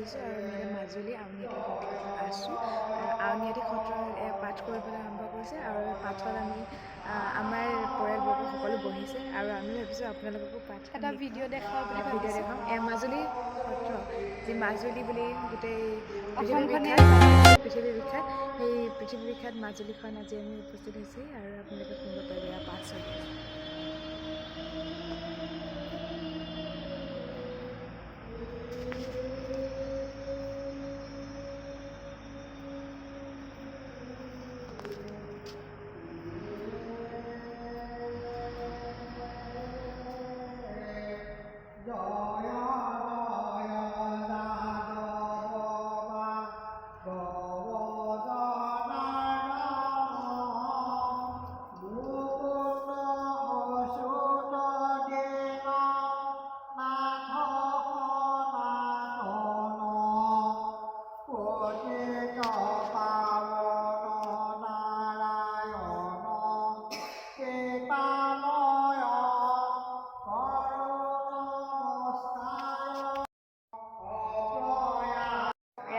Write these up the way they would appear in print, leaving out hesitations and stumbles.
আহিছোঁ আৰু আমি এতিয়া মাজুলী আউনীআটী সত্ৰত আছোঁ। আউনীআটী সত্ৰৰ পাঠ কৰিবলৈ আৰম্ভ কৰিছে আৰু পাঠত আমি আমাৰ পৰিয়ালবৰ্গ সকলো বহিছে আৰু আমি ভাবিছোঁ আপোনালোককো পাঠ এটা ভিডিঅ' দেখাওঁ মাজুলী সত্ৰ যি মাজুলী বুলি গোটেই পৃথিৱী বিখ্যাত সেই পৃথিৱী বিখ্যাত মাজুলীখন আজি আমি উপস্থিত হৈছে আৰু আপোনালোকে শুনিব পাৰিব ইয়াৰ পাঠ চলি আছে।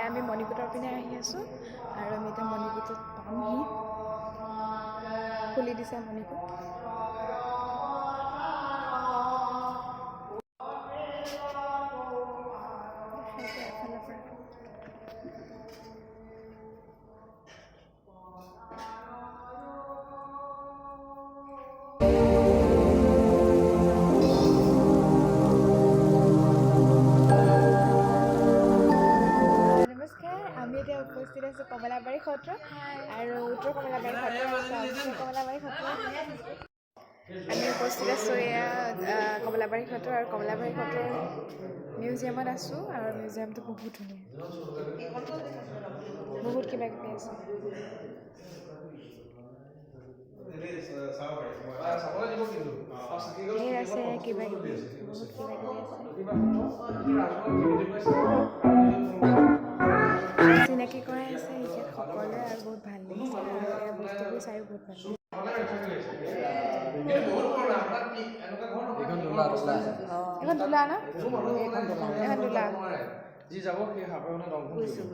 আমি মণিকূটৰ পিনে আহি আছোঁ আৰু আমি এতিয়া মণিকূটত পামহি। খুলি দিছে মণিকূট। এফালৰ পৰা আমি এতিয়া উপস্থিত আছোঁ কমলাবাৰী সত্ৰ আৰু উত্তৰ কমলাবাৰী সত্ৰ কমলাবাৰী সত্ৰ আমি উপস্থিত আছোঁ এয়া কমলাবাৰী সত্ৰ আৰু কমলাবাৰী সত্ৰৰ মিউজিয়ামত আছোঁ আৰু মিউজিয়ামটো বহুত ধুনীয়া, বহুত কিবা কিবি আছে। ধেৰ আছে কিবা কিবি, বহুত কিবা কিবি আছে। চিনাকি কৰাই আছে ইয়াত সকলোৱে আৰু বহুত ভাল লাগিছে আৰু এই বস্তুবোৰ চায়ো বহুত ভাল লাগিছে। এখন তোলা ন? এখন তোলা যি যাব সেই সাপে বুজিছোঁ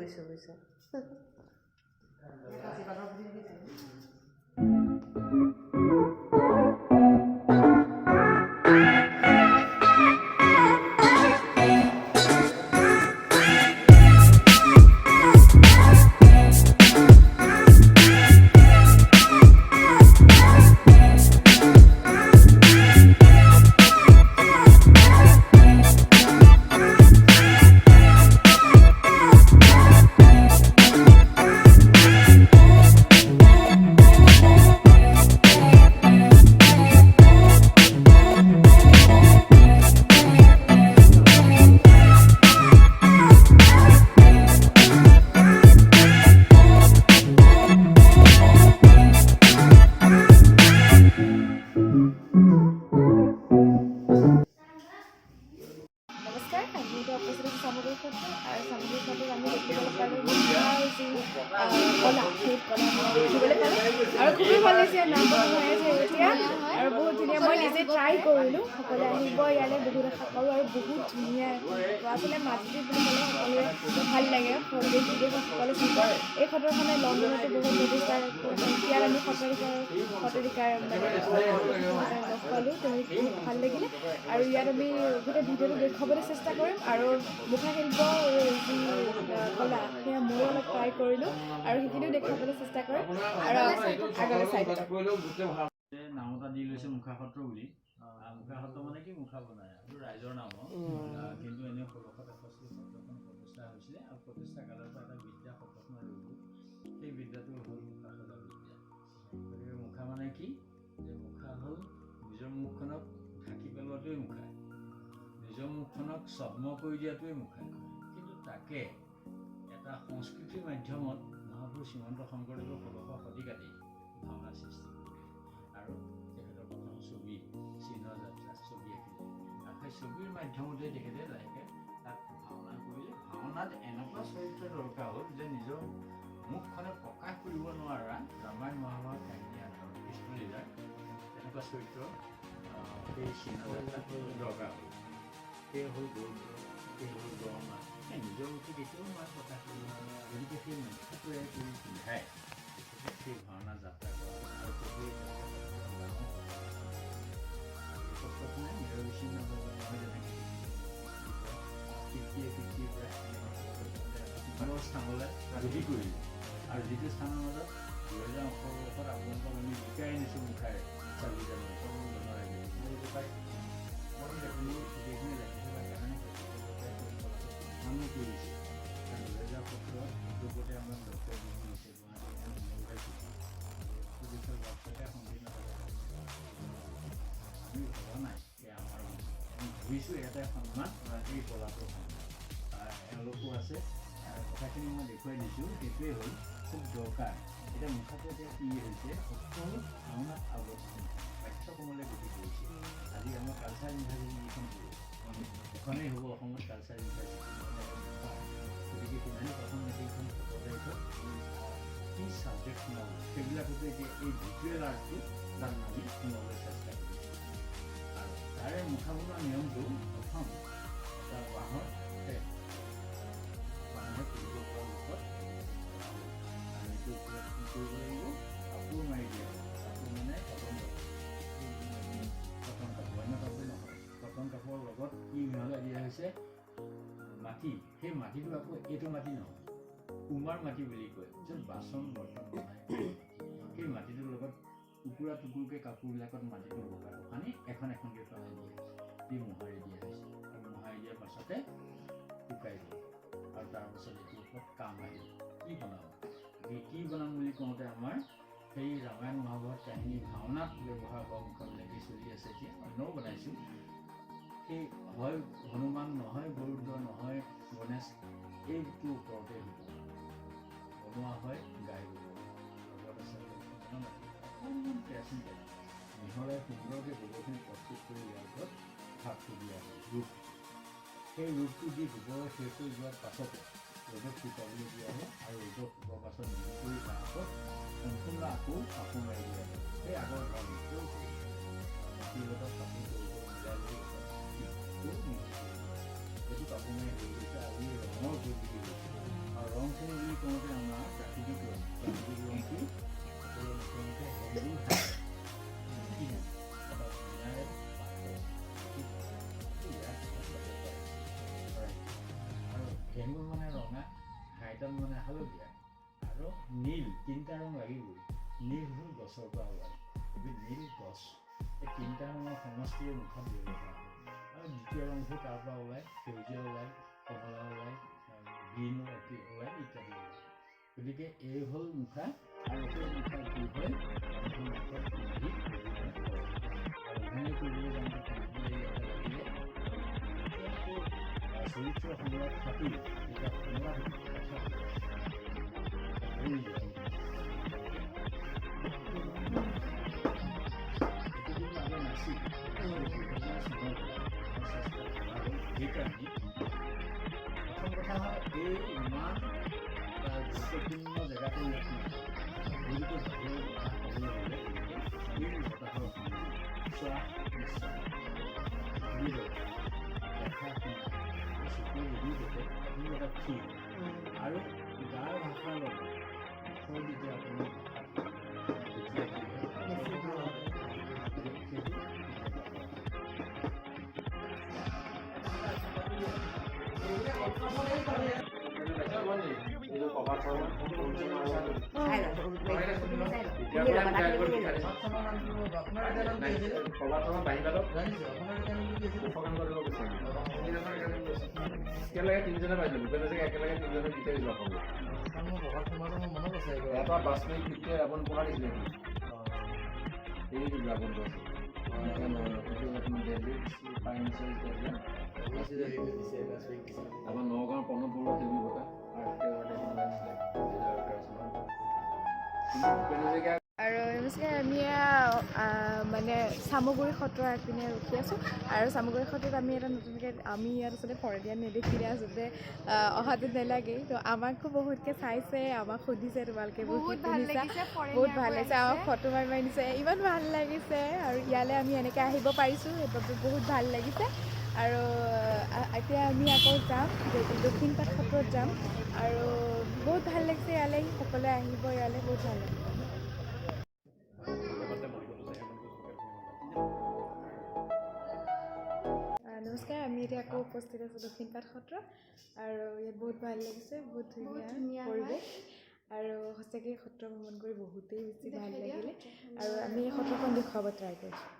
সামগ্ৰী ক্ষেত্ৰত আৰু সামগ্ৰী ক্ষেত্ৰত আমি দেখিবলৈ পালোঁ যি কলা সেই কলা দেখিবলৈ পালোঁ আৰু খুবেই ভাল লাগিছে। নামবোৰ হৈ আছে এতিয়া আৰু বহুত ধুনীয়া। মই নিজে ট্ৰাই কৰিলোঁ, সকলোৱে আহিব ইয়ালৈ, বহুত আশা কৰোঁ আৰু বহুত ধুনীয়া। আচলতে মাজুলী বুলি ক'লে সকলোৱে ভাল লাগে, দেশ বিদেশত সকলো চিন্তা। এই সত্ৰখনে লণ্ডনতো বহুত প্ৰতিষ্ঠা ইয়াত আমি সত্ৰাধিকাৰ লগ পালোঁ, তেওঁলোক বহুত ভাল লাগিলে আৰু ইয়াত আমি গোটেই ভিডিঅ'টো দেখুৱাবলৈ চেষ্টা কৰিম আৰু মুখাশিল্প যি কলা সেয়া ময়ো অলপ ট্ৰাই কৰিলোঁ আৰু সেইখিনিও দেখুৱাবলৈ চেষ্টা কৰিম আৰু আগলৈ চাইডত নাম এটা দি লৈছে মুখাসত্ৰ বুলি। মুখাসত্ৰ মানে কি, মুখা বনাই আৰু ৰাইজৰ নাম, কিন্তু এনেই 1663 সত্ৰখন প্ৰতিষ্ঠা হৈছিলে আৰু প্ৰতিষ্ঠা কালৰ পৰা এটা বিদ্যা সত্ৰখনৰ ৰূপ, সেই বিদ্যাটো হ'ল মুখাসজা বিদ্যা। গতিকে মুখা মানে কি, যে মুখা হ'ল নিজৰ মুখখনক ঢাকি পেলোৱাটোৱেই মুখা, নিজৰ মুখখনক ছদ্ম কৰি দিয়াটোৱেই মুখা। কিন্তু তাকে এটা সংস্কৃতিৰ মাধ্যমত মহাপুৰুষ শ্ৰীমন্ত শংকৰদেৱৰ 16শ শতিকাতেই ভাওনা সৃষ্টি কৰিলে আৰু তেখেতৰ প্ৰথম ছবি চিহ্নযাত্ৰা ছবি আঁকিলে আৰু সেই ছবিৰ মাধ্যমতে তেখেতে লাহেকৈ তাত ভাওনা কৰিলে। ভাওনাত এনেকুৱা চৰিত্ৰ দৰকাৰ হ'ল যে নিজৰ মুখখনে প্ৰকাশ কৰিব নোৱাৰা ৰামায়ণ মহাভাৰত কাহিনী আধাৰত কৃষ্ণলীলাৰ তেনেকুৱা চৰিত্ৰ সেই চিহ্নযাত্ৰাত দৰকাৰ হ'ল। সেই হ'ল গৌৰ, সেই হ'ল গড়মা, নিজৰ মুখে কেতিয়াও মই প্ৰকাশ কৰিব নোৱাৰোঁ গতিকে সেই মুখাটোৱে কৰি পিন্ধাই সেই ভাওনা যাত্ৰা কৰা আৰু সেই নাই নিৰবিচ্ছিন্ন নহয় যেনেকৈ কীৰ্তিৰ পৰা এনেকৈ স্থানলৈ গতি কৰিলোঁ আৰু যিটো স্থানৰ মাজত 2018 বৰ্ষত আপোনালোকক আমি শিকাই আনিছোঁ মুখাৰে চালি জানো সকলো জনাই আপুনি গোটেইখিনি লাগি থকা কাৰণে মানুহ কৰিছে আৰু 2017 ইটোপতে আমাৰ লক্ষ্য কৰিছে গুৱাহাটী সম্পূৰ্ণ আমি ভবা নাই যে আমাৰ আমি ভাবিছোঁ এটাই সন্মান এই কলাটোৰ সন্মান এওঁলোকো আছে কথাখিনি মই দেখুৱাই দিছোঁ সেইটোৱে হ'ল খুব দৰকাৰ এতিয়া মুখাটো এতিয়া কি হৈছে সকলো ভাওনাত আৱদ্ধ পাঠ্যক্ৰমলৈ গতি কৰিছে আজি আমাৰ কালচাৰ ইউনিভাৰ্চিটি যিখন এখনেই হ'ব অসমত কালচাৰ ইউনিভাৰ্চিটি গতিকে কিমানে প্ৰথম মেট্ৰিকখন 17 তাৰিখত কি ছাবজেক্ট সোমাব সেইবিলাকতো এতিয়া এই ভিজুৱেল আৰ্টটো তাত আমি সোমাবলৈ চেষ্টা কৰিছোঁ আৰু তাৰে মুখা বনোৱা নিয়মটো প্ৰথম এটা বাঁহৰ মানুহে কৰিব পৰা লোকত আৰু এইটো ওপৰত কি কৰিব লাগিব কাপোৰ মাৰি দিয়া কাপোৰ মানে কটন কাপোৰ অন্য কাপোৰ নহয় কটন কাপোৰৰ লগত কি মিহলাই দিয়া হৈছে মাটি সেই মাটিটো আকৌ এইটো মাটি নহয় কুমাৰ মাটি বুলি কয় য'ত বাচন বৰ্তন বনাই সেই মাটিটোৰ লগত টুকুৰা টুকুৰকৈ কাপোৰবিলাকত মাটিটো বগাই সানি এখন এখনকৈ পেলাই দিয়া দি মোহাৰি দিয়া হৈছে আৰু মোহাৰি দিয়াৰ পাছতে শুকাই দিয়ে আৰু তাৰপাছত এইটোৰ ওপৰত কাম আহিল কি বনাম কি বনাম বুলি কওঁতে আমাৰ সেই ৰামায়ণ মহাভাৰত কাহিনী ভাওনাত ব্যৱহাৰ হোৱা মুখাবিলাকেই চলি আছে এতিয়া অন্যও বনাইছোঁ সেই হয় হনুমান নহয় গৰুড় নহয় গণেশ এইটোৰ ওপৰতে হ'ব বনোৱা হয় গাই লগত আছে অকণমান কেৰাচিন তেল মিহলাই সুন্দৰকৈ গোবৰখিনি প্ৰস্তুত কৰি ইয়াৰ ওপৰত ভাগটো দিয়া হয় ৰূপ সেই ৰূপটো দি গোবৰ শেষ হৈ যোৱাৰ পাছতে ৰ'দত শুকাবলৈ দিয়া হয় আৰু ৰ'দত শুকোৱাৰ পাছত মিহি কৰি তাৰ ওপৰত সম্পূৰ্ণ আকৌ কাপোৰ মাৰি দিয়া হয় সেই আগৰ ভাৱটো মাটিৰ লগত কাপোৰ কৰিব মিলাই লৈ সেইটো কাপোৰ মাৰি হৈ গৈছে আৰু এই ৰঙৰ গৈ বুলি গৈছে আৰু ৰংখিনি বুলি কওঁতে আমাৰ প্ৰাকৃতিক ৰং কি সকলো মুখে ঘেঁহু মানে ৰঙা হাইটন মানে হালধীয়া আৰু নীল তিনিটা ৰং লাগিবই নীল হ'ল গছৰ পৰা ওলায় এবিধ নীল গছ এই তিনিটা ৰঙৰ সমষ্টিয়ে মুখাত ব্যৱহাৰ হয় আৰু দ্বিতীয় ৰংটো তাৰ পৰা ওলায় সেউজীয়া ওলায় কমলা ওলায় গ্ৰীণ ওলায় ইত্যাদি ওলায় গতিকে এই হ'ল মুখা আৰু সেই মুখা কি হয় মানুহৰ মুখত পিন্ধি আৰু অভিনয় কৰিবলৈ যাওঁতে লাগিলে চৰিত্ৰ সংলাপ থাকি এতিয়া সংলাপ কথা আগৰ নাছিল সেইকাৰণে প্ৰথম কথা হ'ল এই ইমান গুৰুত্বপূৰ্ণ জেগাটো ইয়াত বহুতো বাহিৰৰ কথা ক'বলৈ হ'লে এই বতাহৰ চোৱা নিশ্চয় দেখা শুনা চকুৰ অভিজ্ঞতে আপুনি এটা ফিল আৰু গাৰ ভাষাৰ লগত আখৰ যেতিয়া আপুনি একেলগে তিনিজনে পাইছোঁ ভূপেন একেলগে তিনিজনে বিচাৰি যোৱা হ'ব মনত আছে এটা 5 মিনিট ভিতৰত আপুনি পঢ়া দিছিলে এই লাভনটো আছে আমাৰ নগাঁৱৰ প্ৰণৱ বৰুৱা দেৱী বঁটা আৰু নমস্কাৰ আমি মানে চামগুৰি সত্ৰৰ আগপিনে ৰখি আছোঁ আৰু চামগুৰি সত্ৰত আমি এটা নতুনকৈ আমি ইয়াত আচলতে ফৰদিয়ান নেদেখিলে আচলতে অহাটো নালাগেই তো আমাকো বহুতকৈ চাইছে আমাক সুধিছে তোমালোকে বহুত ভাল লাগিছে আমাক ফটো মাৰি দিছে ইমান ভাল লাগিছে আৰু ইয়ালৈ আমি এনেকৈ আহিব পাৰিছোঁ সেইবাবে বহুত ভাল লাগিছে আৰু এতিয়া আমি আকৌ যাম দক্ষিণপাট সত্ৰত যাম আৰু বহুত ভাল লাগিছে ইয়ালৈ সকলোৱে আহিব ইয়ালৈ বহুত ভাল লাগিব নমস্কাৰ আমি এতিয়া আকৌ উপস্থিত আছোঁ দক্ষিণপাট সত্ৰ আৰু ইয়াত বহুত ভাল লাগিছে বহুত ধুনীয়া পৰিৱেশ আৰু সঁচাকৈ সত্ৰ ভ্ৰমণ কৰি বহুতেই বেছি ভাল লাগিলে আৰু আমি এই সত্ৰখন দেখুৱাব ট্ৰাই কৰিছোঁ